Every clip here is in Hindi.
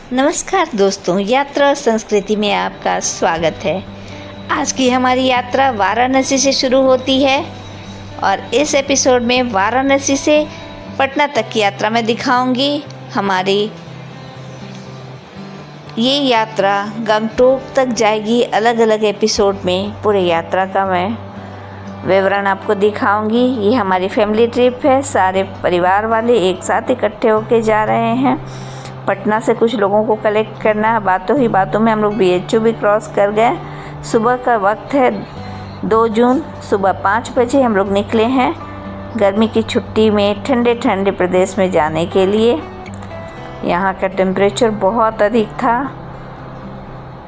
नमस्कार दोस्तों, यात्रा और संस्कृति में आपका स्वागत है। आज की हमारी यात्रा वाराणसी से शुरू होती है और इस एपिसोड में वाराणसी से पटना तक की यात्रा मैं दिखाऊंगी। हमारी ये यात्रा गंगटोक तक जाएगी। अलग अलग एपिसोड में पूरे यात्रा का मैं विवरण आपको दिखाऊंगी। ये हमारी फैमिली ट्रिप है, सारे परिवार वाले एक साथ इकट्ठे होके जा रहे हैं। पटना से कुछ लोगों को कलेक्ट करना है। बातों ही बातों में हम लोग BHU भी क्रॉस कर गए। सुबह का वक्त है 2 जून, सुबह 5 बजे हम लोग निकले हैं गर्मी की छुट्टी में ठंडे ठंडे प्रदेश में जाने के लिए। यहाँ का टेम्परेचर बहुत अधिक था।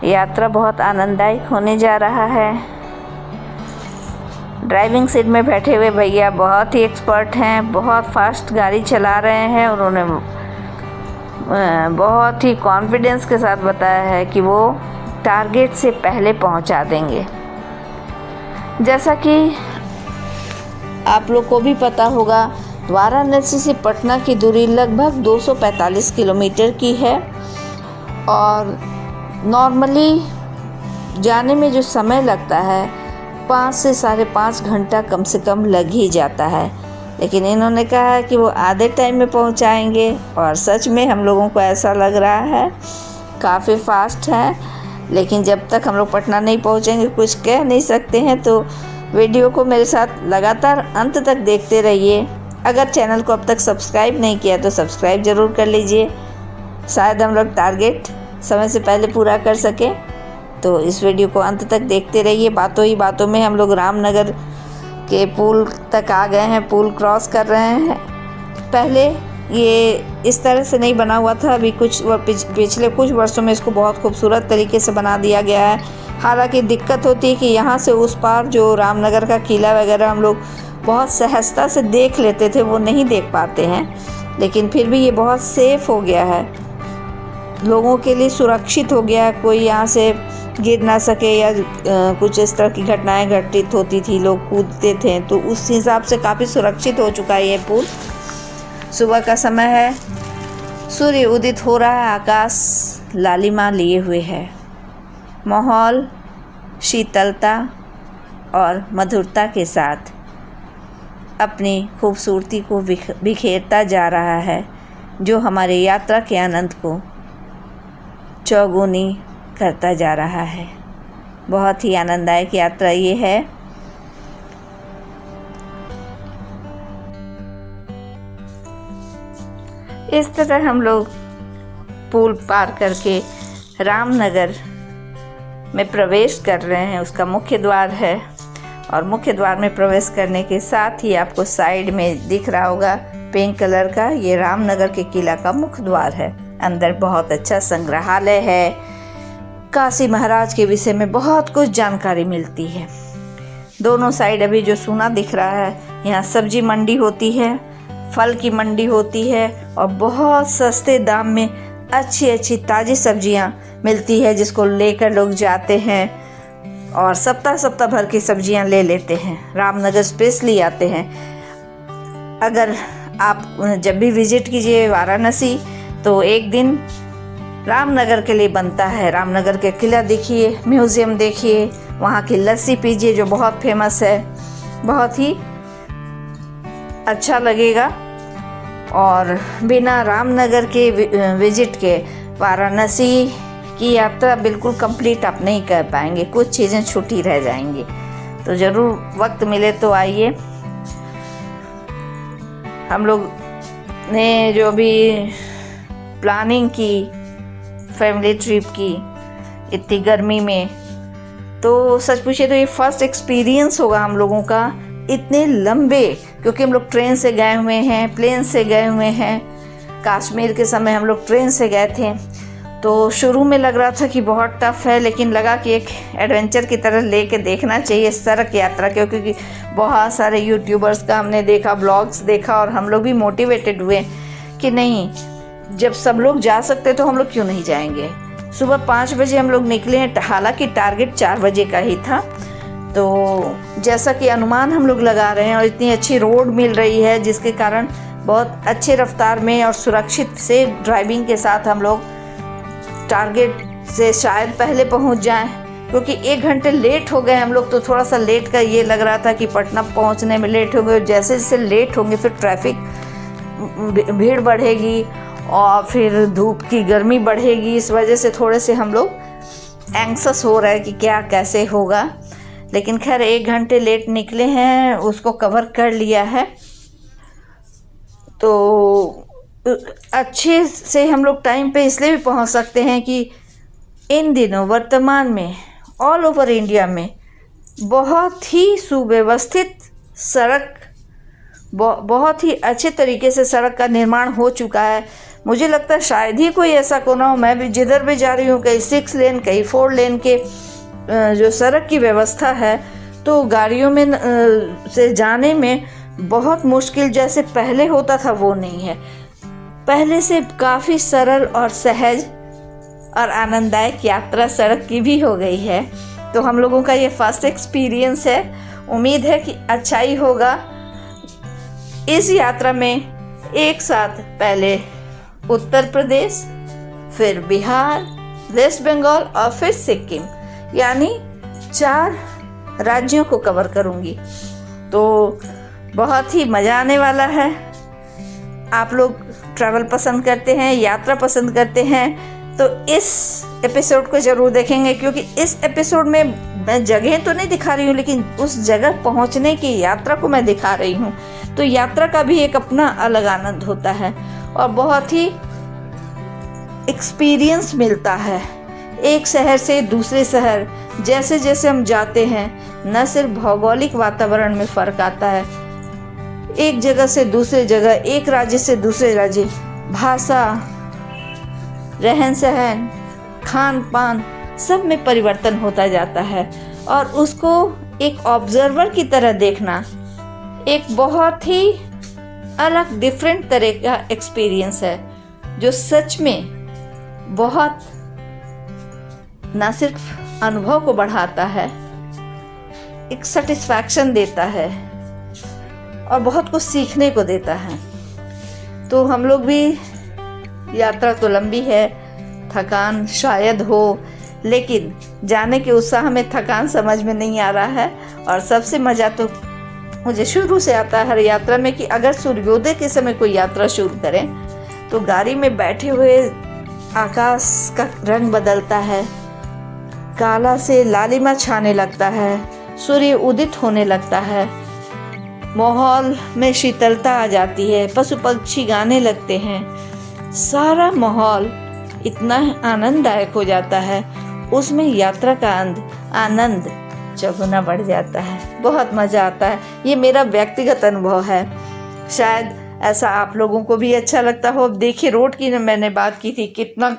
यात्रा बहुत आनंददायक होने जा रहा है। ड्राइविंग सीट में बैठे हुए भैया बहुत ही एक्सपर्ट हैं, बहुत फास्ट गाड़ी चला रहे हैं। उन्होंने बहुत ही कॉन्फिडेंस के साथ बताया है कि वो टारगेट से पहले पहुंचा देंगे। जैसा कि आप लोग को भी पता होगा, वाराणसी से पटना की दूरी लगभग 245 किलोमीटर की है और नॉर्मली जाने में जो समय लगता है 5 से 5.5 घंटा कम से कम लग ही जाता है, लेकिन इन्होंने कहा है कि वो आधे टाइम में पहुंचाएंगे और सच में हम लोगों को ऐसा लग रहा है। काफ़ी फास्ट है, लेकिन जब तक हम लोग पटना नहीं पहुंचेंगे कुछ कह नहीं सकते हैं। तो वीडियो को मेरे साथ लगातार अंत तक देखते रहिए। अगर चैनल को अब तक सब्सक्राइब नहीं किया तो सब्सक्राइब ज़रूर कर लीजिए। शायद हम लोग टारगेट समय से पहले पूरा कर सकें, तो इस वीडियो को अंत तक देखते रहिए। बातों ही बातों में हम लोग रामनगर के पुल तक आ गए हैं। पुल क्रॉस कर रहे हैं। पहले ये इस तरह से नहीं बना हुआ था, अभी पिछले कुछ वर्षों में इसको बहुत खूबसूरत तरीके से बना दिया गया है। हालांकि दिक्कत होती है कि यहाँ से उस पार जो रामनगर का किला वगैरह हम लोग बहुत सहजता से देख लेते थे, वो नहीं देख पाते हैं। लेकिन फिर भी ये बहुत सेफ़ हो गया है, लोगों के लिए सुरक्षित हो गया है। कोई यहाँ से गिर ना सके या कुछ इस तरह की घटनाएं घटित होती थी, लोग कूदते थे, तो उस हिसाब से काफ़ी सुरक्षित हो चुका है ये पुल। सुबह का समय है, सूर्य उदित हो रहा है, आकाश लालिमा लिए हुए है। माहौल शीतलता और मधुरता के साथ अपनी खूबसूरती को बिखेरता जा रहा है, जो हमारे यात्रा के आनंद को चौगुनी करता जा रहा है। बहुत ही आनंददायक यात्रा ये है। इस तरह हम लोग पुल पार करके रामनगर में प्रवेश कर रहे हैं। उसका मुख्य द्वार है और मुख्य द्वार में प्रवेश करने के साथ ही आपको साइड में दिख रहा होगा पिंक कलर का, ये रामनगर के किला का मुख्य द्वार है। अंदर बहुत अच्छा संग्रहालय है। काशी महाराज के विषय में बहुत कुछ जानकारी मिलती है। दोनों साइड अभी जो सूना दिख रहा है, यहाँ सब्जी मंडी होती है, फल की मंडी होती है और बहुत सस्ते दाम में अच्छी अच्छी ताज़ी सब्जियाँ मिलती है, जिसको लेकर लोग जाते हैं और सप्ताह भर की सब्जियाँ ले लेते हैं। रामनगर स्पेशली आते हैं। अगर आप जब भी विजिट कीजिए वाराणसी तो एक दिन रामनगर के लिए बनता है। रामनगर के किला देखिए, म्यूज़ियम देखिए, वहाँ की लस्सी पीजिए जो बहुत फेमस है, बहुत ही अच्छा लगेगा। और बिना रामनगर के विजिट के वाराणसी की यात्रा बिल्कुल कंप्लीट आप नहीं कर पाएंगे, कुछ चीज़ें छूटी रह जाएंगी। तो ज़रूर वक्त मिले तो आइए। हम लोग ने जो भी प्लानिंग की फैमिली ट्रिप की इतनी गर्मी में, तो सच पूछे तो ये फर्स्ट एक्सपीरियंस होगा हम लोगों का इतने लंबे, क्योंकि हम लोग ट्रेन से गए हुए हैं, प्लेन से गए हुए हैं। कश्मीर के समय हम लोग ट्रेन से गए थे, तो शुरू में लग रहा था कि बहुत टफ है, लेकिन लगा कि एक एडवेंचर की तरह लेके देखना चाहिए सड़क यात्रा, क्योंकि बहुत सारे यूट्यूबर्स का हमने देखा, ब्लॉग्स देखा और हम लोग भी मोटिवेटेड हुए कि नहीं, जब सब लोग जा सकते तो हम लोग क्यों नहीं जाएंगे। सुबह 5 बजे हम लोग निकले हैं, हालांकि टारगेट 4 बजे का ही था। तो जैसा कि अनुमान हम लोग लगा रहे हैं और इतनी अच्छी रोड मिल रही है, जिसके कारण बहुत अच्छे रफ्तार में और सुरक्षित से ड्राइविंग के साथ हम लोग टारगेट से शायद पहले पहुंच जाएं, क्योंकि 1 घंटे लेट हो गए हम लोग। तो थोड़ा सा लेट का ये लग रहा था कि पटना पहुंचने में लेट हो गए। जैसे जैसे लेट होंगे फिर ट्रैफिक भीड़ बढ़ेगी और फिर धूप की गर्मी बढ़ेगी। इस वजह से थोड़े से हम लोग एंक्सस हो रहे हैं कि क्या कैसे होगा। लेकिन खैर 1 घंटे लेट निकले हैं, उसको कवर कर लिया है। तो अच्छे से हम लोग टाइम पे इसलिए भी पहुंच सकते हैं कि इन दिनों वर्तमान में ऑल ओवर इंडिया में बहुत ही सुव्यवस्थित सड़क, बहुत ही अच्छे तरीके से सड़क का निर्माण हो चुका है। मुझे लगता है शायद ही कोई ऐसा कोना हो, मैं भी जिधर भी जा रही हूँ कहीं 6 लेन कहीं 4 लेन के जो सड़क की व्यवस्था है, तो गाड़ियों में से जाने में बहुत मुश्किल जैसे पहले होता था वो नहीं है। पहले से काफ़ी सरल और सहज और आनंददायक यात्रा सड़क की भी हो गई है। तो हम लोगों का ये फर्स्ट एक्सपीरियंस है, उम्मीद है कि अच्छा ही होगा। इस यात्रा में एक साथ पहले उत्तर प्रदेश, फिर बिहार, वेस्ट बंगाल और फिर सिक्किम, यानी 4 राज्यों को कवर करूंगी। तो बहुत ही मज़ा आने वाला है। आप लोग ट्रैवल पसंद करते हैं, यात्रा पसंद करते हैं, तो इस एपिसोड को ज़रूर देखेंगे, क्योंकि इस एपिसोड में मैं जगह तो नहीं दिखा रही हूँ, लेकिन उस जगह पहुँचने की यात्रा को मैं दिखा रही हूँ। तो यात्रा का भी एक अपना अलग आनंद होता है और बहुत ही एक्सपीरियंस मिलता है। एक शहर से दूसरे शहर जैसे जैसे हम जाते हैं, न सिर्फ भौगोलिक वातावरण में फ़र्क आता है, एक जगह से दूसरे जगह, एक राज्य से दूसरे राज्य, भाषा, रहन सहन, खान पान, सब में परिवर्तन होता जाता है। और उसको एक ऑब्जर्वर की तरह देखना एक बहुत ही अलग डिफरेंट तरह का एक्सपीरियंस है, जो सच में बहुत ना सिर्फ अनुभव को बढ़ाता है, एक सेटिस्फैक्शन देता है और बहुत कुछ सीखने को देता है। तो हम लोग भी, यात्रा तो लंबी है, थकान शायद हो, लेकिन जाने के उत्साह में थकान समझ में नहीं आ रहा है। और सबसे मज़ा तो मुझे शुरू से आता है हर यात्रा में कि अगर सूर्योदय के समय कोई यात्रा शुरू करें तो गाड़ी में बैठे हुए आकाश का रंग बदलता है, काला से लालिमा छाने लगता है, सूर्य उदित होने लगता है, माहौल में शीतलता आ जाती है, पशु पक्षी गाने लगते हैं, सारा माहौल इतना आनंददायक हो जाता है, उसमें यात्रा का आनंद चौगुना बढ़ जाता है। बहुत मज़ा आता है। ये मेरा व्यक्तिगत अनुभव है, शायद ऐसा आप लोगों को भी अच्छा लगता हो। देखिए रोड की मैंने बात की थी, कितना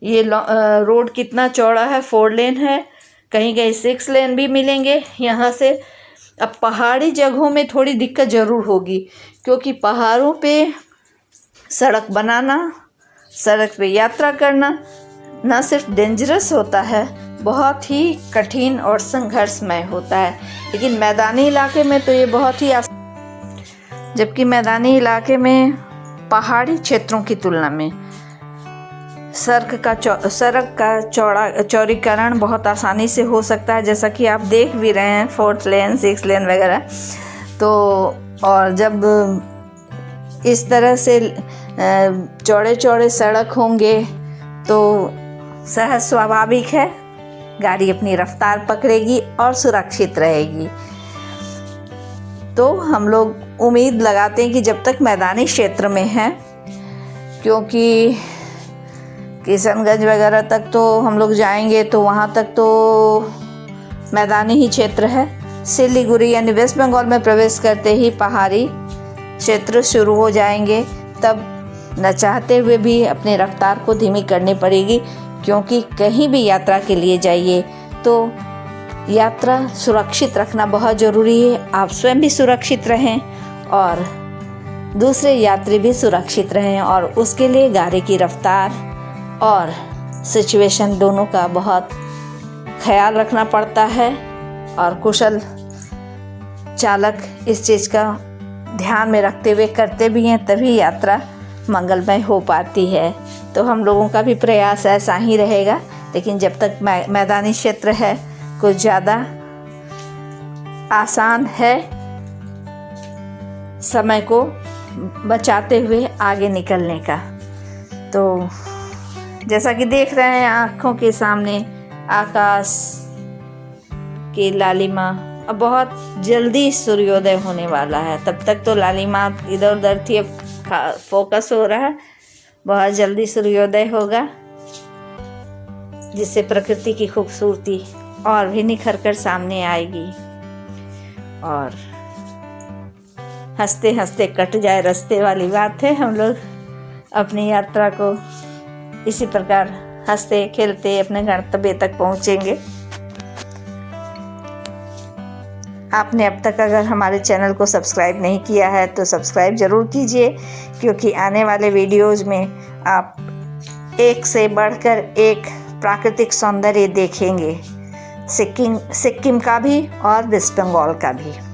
ये रोड कितना चौड़ा है, 4 लेन है, कहीं कहीं 6 लेन भी मिलेंगे यहाँ से। अब पहाड़ी जगहों में थोड़ी दिक्कत ज़रूर होगी, क्योंकि पहाड़ों पे सड़क बनाना, सड़क पे यात्रा करना न सिर्फ डेंजरस होता है, बहुत ही कठिन और संघर्षमय होता है। लेकिन मैदानी इलाके में तो ये बहुत ही जबकि मैदानी इलाके में पहाड़ी क्षेत्रों की तुलना में सड़क का चौड़ीकरण बहुत आसानी से हो सकता है, जैसा कि आप देख भी रहे हैं 4 लेन 6 लेन वगैरह। तो और जब इस तरह से चौड़े चौड़े सड़क होंगे तो सहज स्वाभाविक है गाड़ी अपनी रफ्तार पकड़ेगी और सुरक्षित रहेगी। तो हम लोग उम्मीद लगाते हैं कि जब तक मैदानी क्षेत्र में हैं, क्योंकि किशनगंज वगैरह तक तो हम लोग जाएंगे तो वहाँ तक तो मैदानी ही क्षेत्र है। सिलीगुड़ी यानी वेस्ट बंगाल में प्रवेश करते ही पहाड़ी क्षेत्र शुरू हो जाएंगे, तब न चाहते हुए भी अपनी रफ्तार को धीमी करनी पड़ेगी, क्योंकि कहीं भी यात्रा के लिए जाइए तो यात्रा सुरक्षित रखना बहुत ज़रूरी है। आप स्वयं भी सुरक्षित रहें और दूसरे यात्री भी सुरक्षित रहें, और उसके लिए गाड़ी की रफ्तार और सिचुएशन दोनों का बहुत ख्याल रखना पड़ता है। और कुशल चालक इस चीज़ का ध्यान में रखते हुए करते भी हैं, तभी यात्रा मंगलमय हो पाती है। तो हम लोगों का भी प्रयास ऐसा ही रहेगा। लेकिन जब तक मैदानी क्षेत्र है, कुछ ज़्यादा आसान है समय को बचाते हुए आगे निकलने का। तो जैसा कि देख रहे हैं आँखों के सामने आकाश की लालिमा, अब बहुत जल्दी सूर्योदय होने वाला है। तब तक तो लालिमा इधर उधर थी, अब फोकस हो रहा है। बहुत जल्दी सूर्योदय होगा, जिससे प्रकृति की खूबसूरती और भी निखर कर सामने आएगी और हंसते हंसते कट जाए रास्ते वाली बात है। हम लोग अपनी यात्रा को इसी प्रकार हंसते खेलते अपने गंतव्य तक पहुंचेंगे। आपने अब तक अगर हमारे चैनल को सब्सक्राइब नहीं किया है तो सब्सक्राइब ज़रूर कीजिए, क्योंकि आने वाले वीडियोज़ में आप एक से बढ़कर एक प्राकृतिक सौंदर्य देखेंगे, सिक्किम का भी और वेस्ट बंगाल का भी।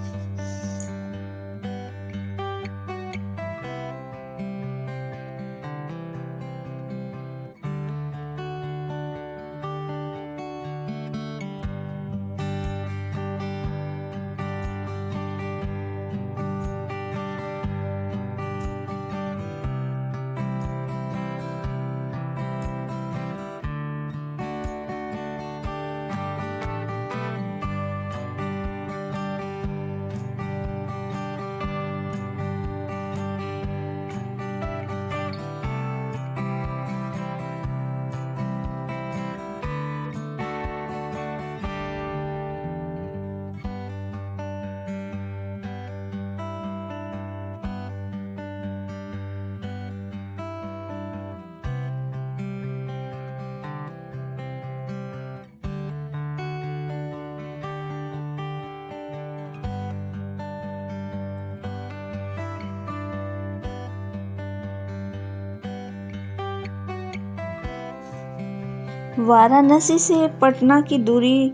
वाराणसी से पटना की दूरी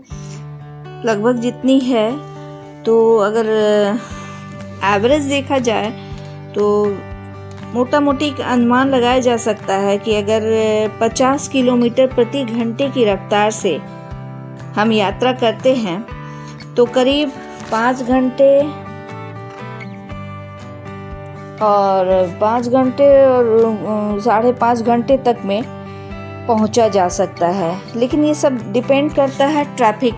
लगभग जितनी है, तो अगर एवरेज देखा जाए तो मोटा मोटी अनुमान लगाया जा सकता है कि अगर 50 किलोमीटर प्रति घंटे की रफ्तार से हम यात्रा करते हैं तो करीब 5 घंटे और 5.5 घंटे तक में पहुंचा जा सकता है। लेकिन ये सब डिपेंड करता है ट्रैफिक,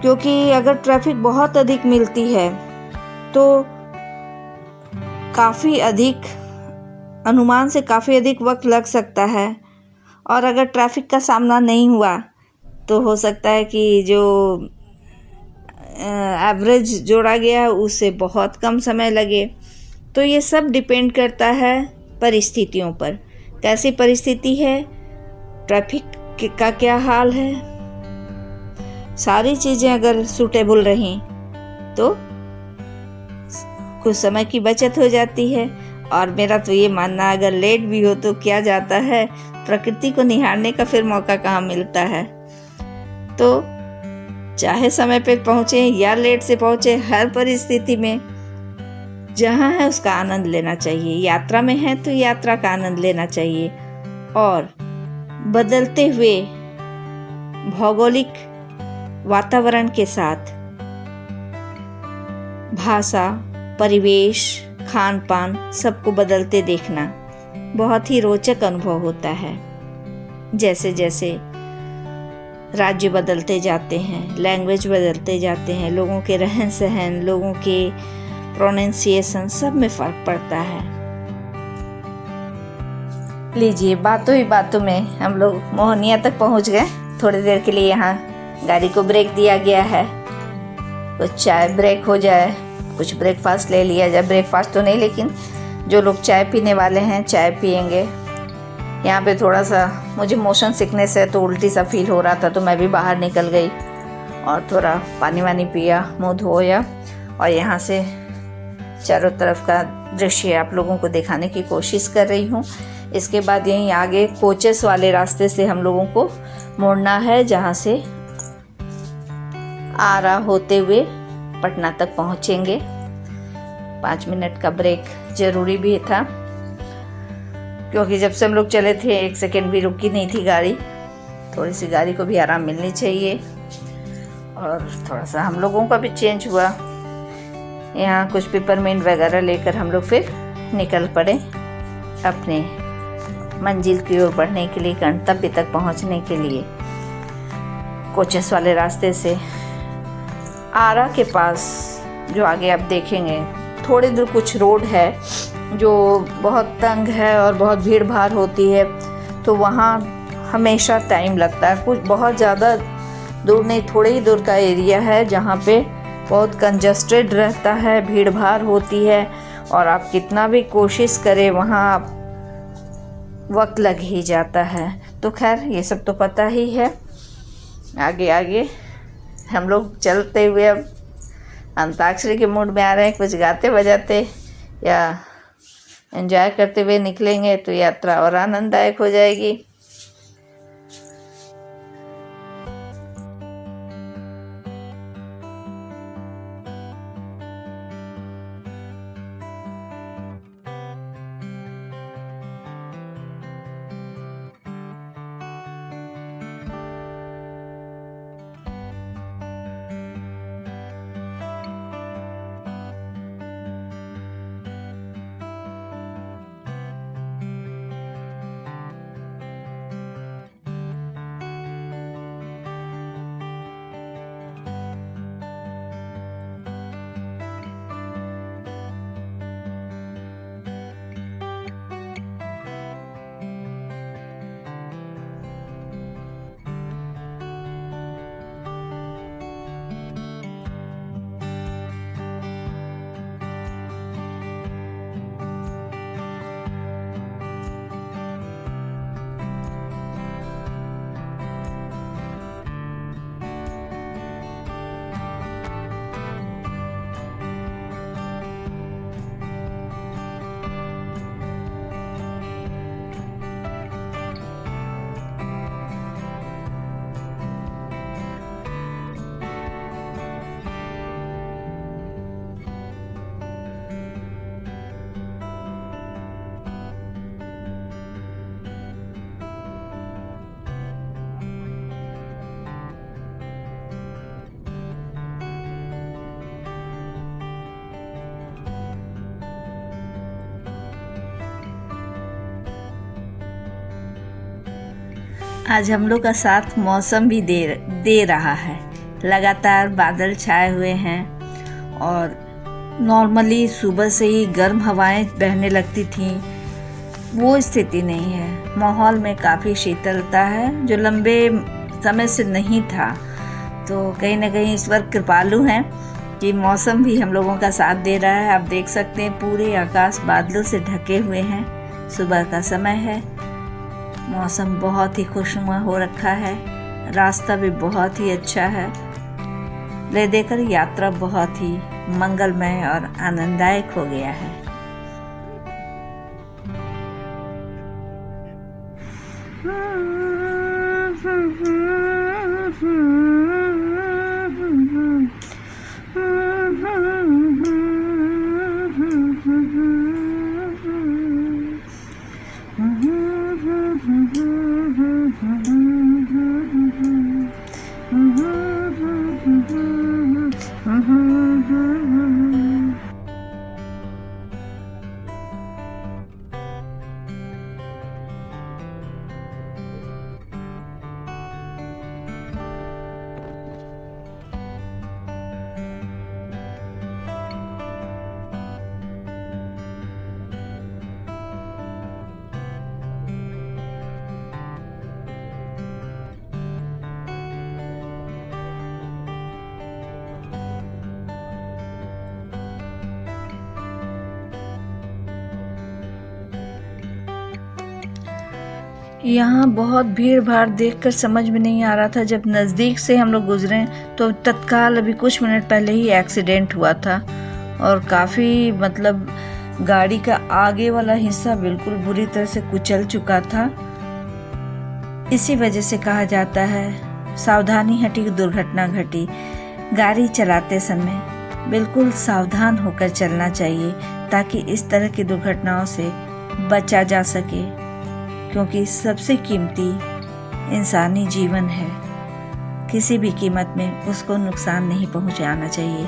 क्योंकि अगर ट्रैफिक बहुत अधिक मिलती है तो काफ़ी अधिक अनुमान से काफ़ी अधिक वक्त लग सकता है, और अगर ट्रैफिक का सामना नहीं हुआ तो हो सकता है कि जो एवरेज जोड़ा गया है उससे बहुत कम समय लगे। तो ये सब डिपेंड करता है परिस्थितियों पर, कैसी परिस्थिति है, ट्रैफिक का क्या हाल है। सारी चीज़ें अगर सूटेबल रहें तो कुछ समय की बचत हो जाती है। और मेरा तो ये मानना, अगर लेट भी हो तो क्या जाता है, प्रकृति को निहारने का फिर मौका कहाँ मिलता है। तो चाहे समय पे पहुँचे या लेट से पहुँचे, हर परिस्थिति में जहाँ है उसका आनंद लेना चाहिए। यात्रा में है तो यात्रा का आनंद लेना चाहिए, और बदलते हुए भौगोलिक वातावरण के साथ भाषा, परिवेश, खान पान सबको बदलते देखना बहुत ही रोचक अनुभव होता है। जैसे जैसे राज्य बदलते जाते हैं, लैंग्वेज बदलते जाते हैं, लोगों के रहन सहन, लोगों के प्रोनाउंसिएशन सब में फ़र्क पड़ता है। लीजिए, बातों ही बातों में हम लोग मोहनिया तक पहुंच गए। थोड़ी देर के लिए यहाँ गाड़ी को ब्रेक दिया गया है, कुछ चाय ब्रेक हो जाए, कुछ ब्रेकफास्ट ले लिया जाए। ब्रेकफास्ट तो नहीं, लेकिन जो लोग चाय पीने वाले हैं चाय पियेंगे। यहाँ पे थोड़ा सा मुझे मोशन सिकनेस है तो उल्टी सा फील हो रहा था, तो मैं भी बाहर निकल गई और थोड़ा पानी वानी पिया, मुँह धोया, और यहाँ से चारों तरफ का दृश्य आप लोगों को दिखाने की कोशिश कर रही हूँ। इसके बाद यहीं आगे कोचेस वाले रास्ते से हम लोगों को मुड़ना है, जहाँ से आरा होते हुए पटना तक पहुँचेंगे। 5 मिनट का ब्रेक ज़रूरी भी था, क्योंकि जब से हम लोग चले थे 1 सेकेंड भी रुकी नहीं थी गाड़ी। थोड़ी सी गाड़ी को भी आराम मिलनी चाहिए और थोड़ा सा हम लोगों का भी चेंज हुआ। यहाँ कुछ पेपरमिंट वगैरह लेकर हम लोग फिर निकल पड़े अपने मंजिल की ओर बढ़ने के लिए, गंतव्य तक पहुँचने के लिए। कोचस वाले रास्ते से आरा के पास जो आगे आप देखेंगे थोड़ी दूर कुछ रोड है जो बहुत तंग है और बहुत भीड़ भाड़ होती है, तो वहाँ हमेशा टाइम लगता है। कुछ बहुत ज़्यादा दूर नहीं, थोड़े ही दूर का एरिया है जहाँ पे बहुत कंजस्टेड रहता है, भीड़ भाड़ होती है और आप कितना भी कोशिश करें वहाँ वक्त लग ही जाता है। तो खैर ये सब तो पता ही है। आगे आगे हम लोग चलते हुए अब अंताक्षरी के मूड में आ रहे हैं, कुछ गाते बजाते या एंजॉय करते हुए निकलेंगे तो यात्रा और आनंददायक हो जाएगी। आज हम लोग का साथ मौसम भी दे रहा है। लगातार बादल छाए हुए हैं और नॉर्मली सुबह से ही गर्म हवाएं बहने लगती थीं, वो स्थिति नहीं है। माहौल में काफ़ी शीतलता है जो लंबे समय से नहीं था। तो कहीं ना कहीं ईश्वर कृपालु हैं कि मौसम भी हम लोगों का साथ दे रहा है। आप देख सकते हैं पूरे आकाश बादलों से ढके हुए हैं। सुबह का समय है, मौसम बहुत ही खुशनुमा हो रखा है, रास्ता भी बहुत ही अच्छा है। ले देकर यात्रा बहुत ही मंगलमय और आनंददायक हो गया है। यहाँ बहुत भीड़ भाड़ देखकर समझ में नहीं आ रहा था। जब नज़दीक से हम लोग गुजरे तो तत्काल अभी कुछ मिनट पहले ही एक्सीडेंट हुआ था और काफ़ी मतलब गाड़ी का आगे वाला हिस्सा बिल्कुल बुरी तरह से कुचल चुका था। इसी वजह से कहा जाता है सावधानी हटी दुर्घटना घटी। गाड़ी चलाते समय बिल्कुल सावधान होकर चलना चाहिए ताकि इस तरह की दुर्घटनाओं से बचा जा सके। क्योंकि सबसे कीमती इंसानी जीवन है। किसी भी कीमत में उसको नुकसान नहीं पहुंचाना चाहिए।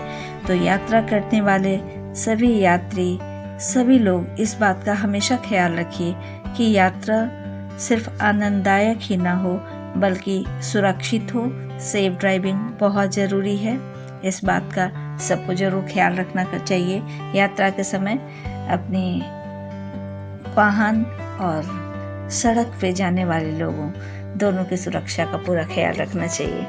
तो यात्रा करने वाले सभी यात्री, सभी लोग इस बात का हमेशा ख्याल रखिए कि यात्रा सिर्फ आनंददायक ही ना हो बल्कि सुरक्षित हो। सेफ ड्राइविंग बहुत ज़रूरी है। इस बात का सबको ज़रूर ख्याल रखना चाहिए। यात्रा के समय अपने वाहन और सड़क पे जाने वाले लोगों दोनों की सुरक्षा का पूरा ख्याल रखना चाहिए।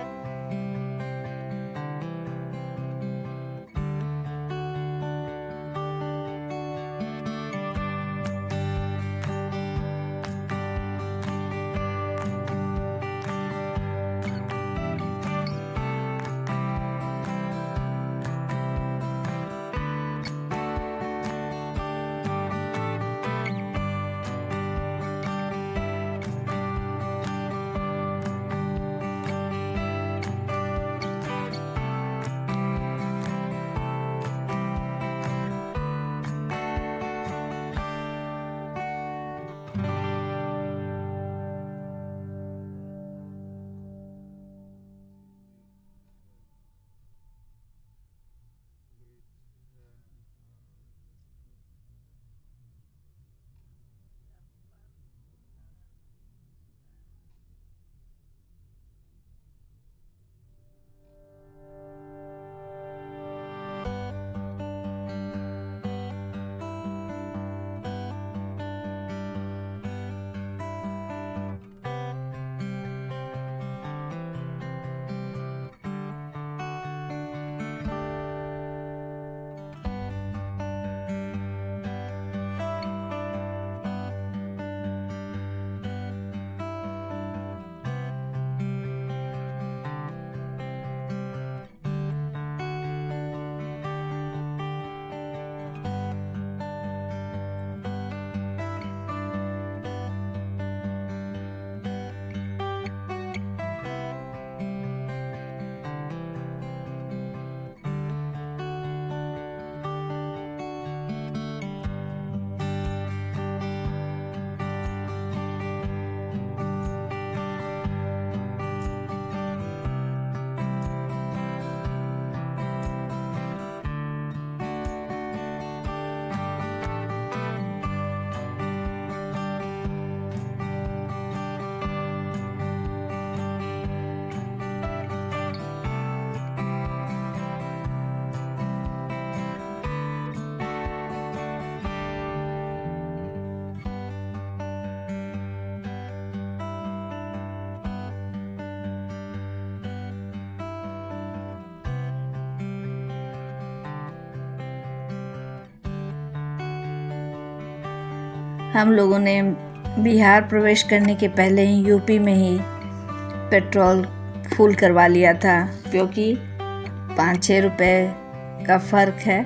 हम लोगों ने बिहार प्रवेश करने के पहले ही यूपी में ही पेट्रोल फुल करवा लिया था, क्योंकि 5-6 रुपए का फ़र्क है।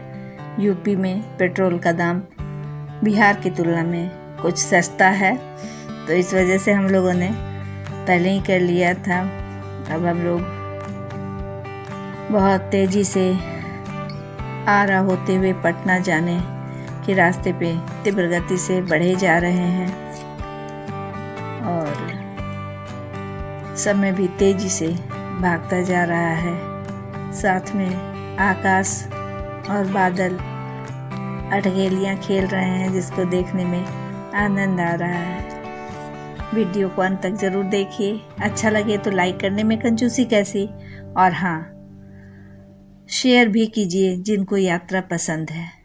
यूपी में पेट्रोल का दाम बिहार की तुलना में कुछ सस्ता है, तो इस वजह से हम लोगों ने पहले ही कर लिया था। अब हम लोग बहुत तेज़ी से आरा होते हुए पटना जाने के रास्ते पे तीव्र गति से बढ़े जा रहे हैं और समय भी तेजी से भागता जा रहा है। साथ में आकाश और बादल अठगेलियां खेल रहे हैं, जिसको देखने में आनंद आ रहा है। वीडियो को अंत तक ज़रूर देखिए। अच्छा लगे तो लाइक करने में कंजूसी कैसी, और हाँ, शेयर भी कीजिए जिनको यात्रा पसंद है।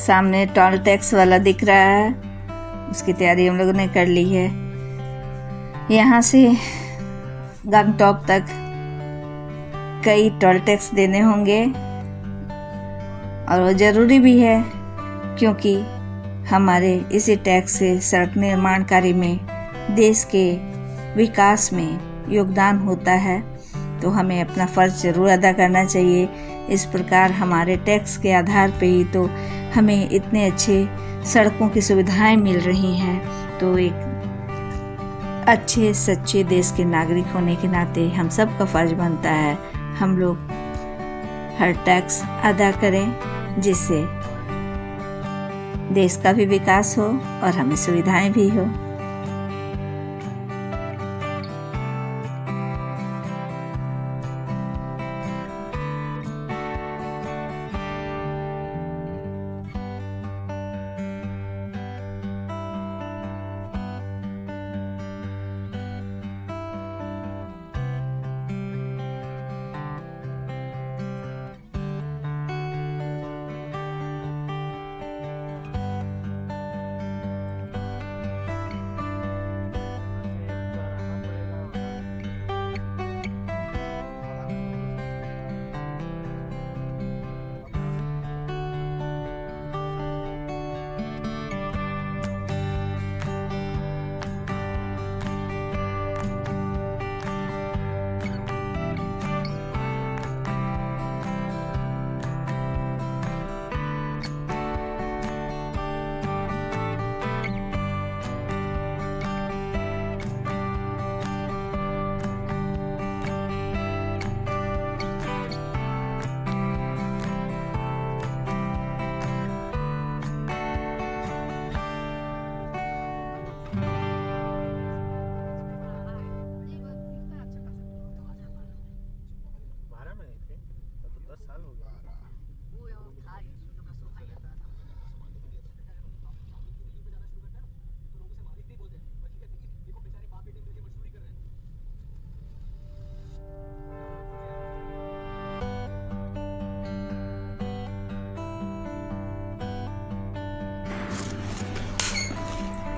सामने टोल टैक्स वाला दिख रहा है, उसकी तैयारी हम लोगों ने कर ली है। यहाँ से गंगटोक तक कई टोल टैक्स देने होंगे और वो ज़रूरी भी है, क्योंकि हमारे इसी टैक्स से सड़क निर्माण कार्य में, देश के विकास में योगदान होता है, तो हमें अपना फ़र्ज़ ज़रूर अदा करना चाहिए। इस प्रकार हमारे टैक्स के आधार पे ही तो हमें इतने अच्छे सड़कों की सुविधाएं मिल रही हैं। तो एक अच्छे सच्चे देश के नागरिक होने के नाते हम सब का फ़र्ज़ बनता है हम लोग हर टैक्स अदा करें, जिससे देश का भी विकास हो और हमें सुविधाएं भी हो।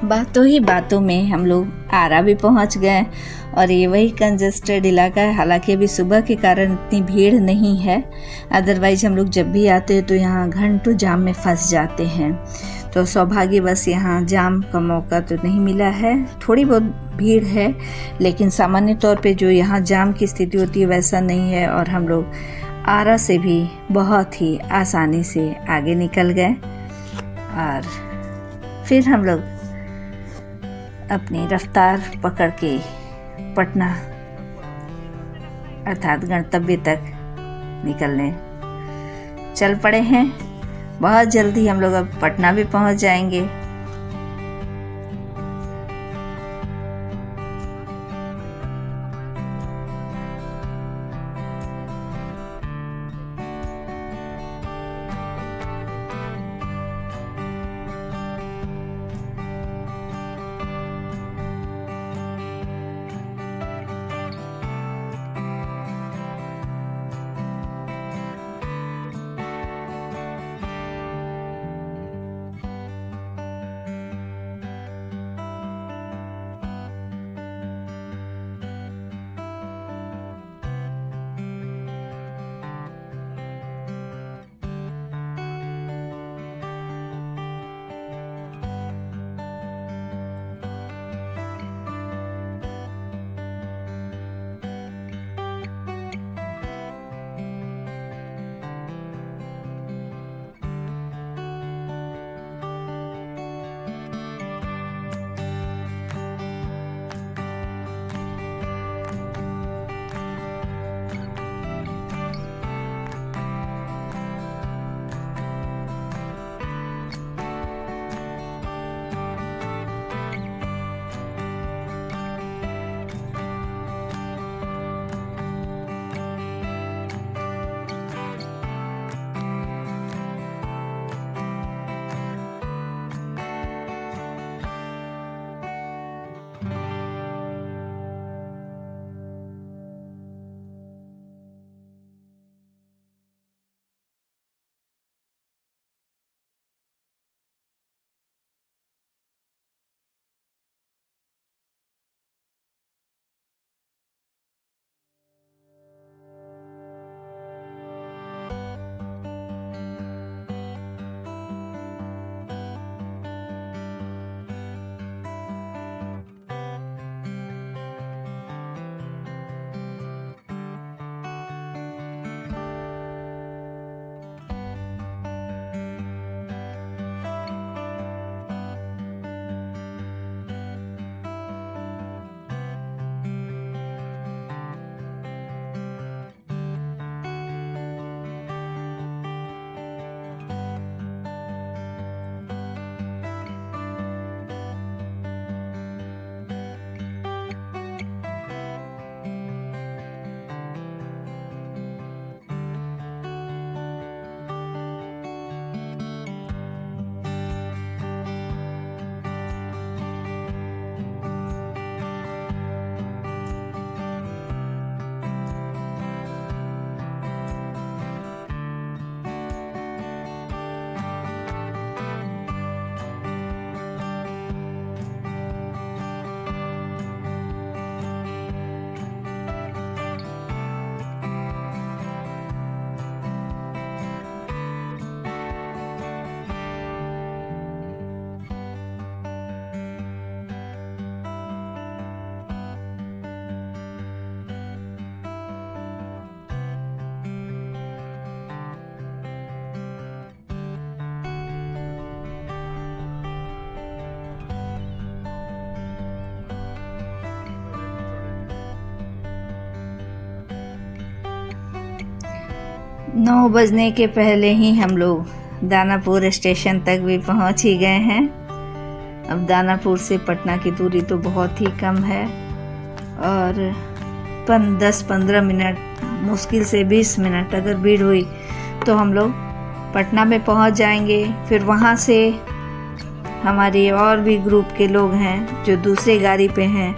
बातों ही बातों में हम लोग आरा भी पहुंच गए और ये वही कंजस्टेड इलाका है। हालांकि अभी सुबह के कारण इतनी भीड़ नहीं है, अदरवाइज हम लोग जब भी आते हैं तो यहाँ घंटों जाम में फंस जाते हैं। तो सौभाग्य बस यहाँ जाम का मौका तो नहीं मिला है। थोड़ी बहुत भीड़ है, लेकिन सामान्य तौर पे जो यहाँ जाम की स्थिति होती है वैसा नहीं है और हम लोग आरा से भी बहुत ही आसानी से आगे निकल गए और फिर हम लोग अपनी रफ्तार पकड़ के पटना अर्थात गंतव्य तक निकलने चल पड़े हैं। बहुत जल्दी हम लोग अब पटना भी पहुंच जाएंगे। 9 बजने के पहले ही हम लोग दानापुर स्टेशन तक भी पहुंच ही गए हैं। अब दानापुर से पटना की दूरी तो बहुत ही कम है और 10-15 मिनट, मुश्किल से 20 मिनट अगर भीड़ हुई तो हम लोग पटना में पहुंच जाएंगे। फिर वहां से हमारे और भी ग्रुप के लोग हैं जो दूसरे गाड़ी पे हैं,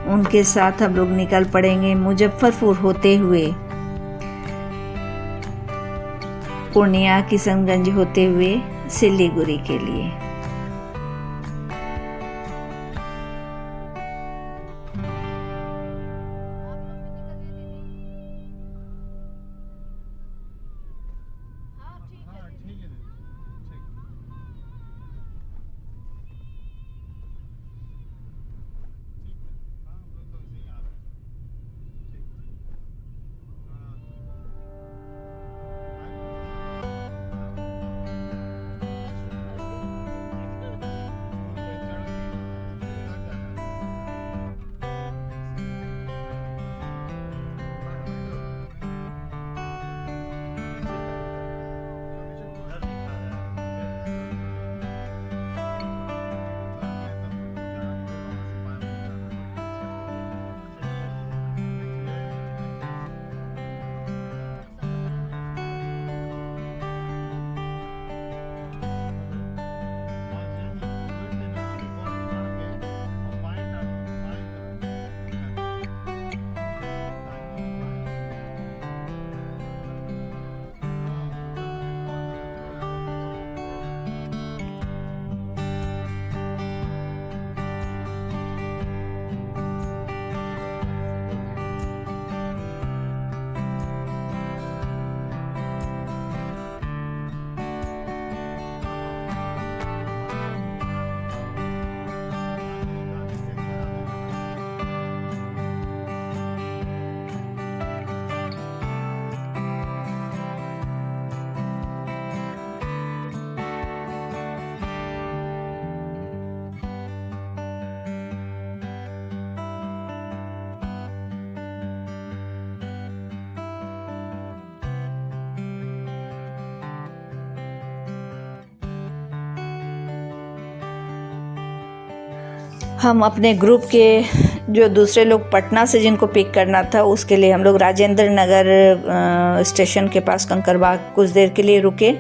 उनके साथ हम लोग निकल पड़ेंगे मुजफ्फरपुर होते हुए, पूर्णिया, किशनगंज होते हुए सिलीगुड़ी के लिए। हम अपने ग्रुप के जो दूसरे लोग पटना से जिनको पिक करना था उसके लिए हम लोग राजेंद्र नगर स्टेशन के पास कंकरबाग कुछ देर के लिए रुके।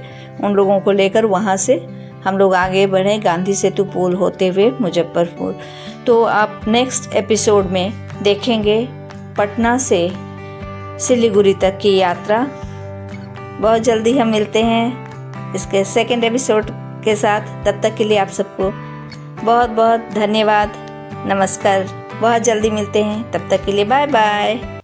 उन लोगों को लेकर वहाँ से हम लोग आगे बढ़े गांधी सेतु पुल होते हुए मुजफ्फरपुर। तो आप नेक्स्ट एपिसोड में देखेंगे पटना से सिलीगुड़ी तक की यात्रा। बहुत जल्दी हम मिलते हैं इसके सेकंड एपिसोड के साथ। तब तक के लिए आप सबको बहुत बहुत धन्यवाद, नमस्कार। बहुत जल्दी मिलते हैं, तब तक के लिए बाय बाय।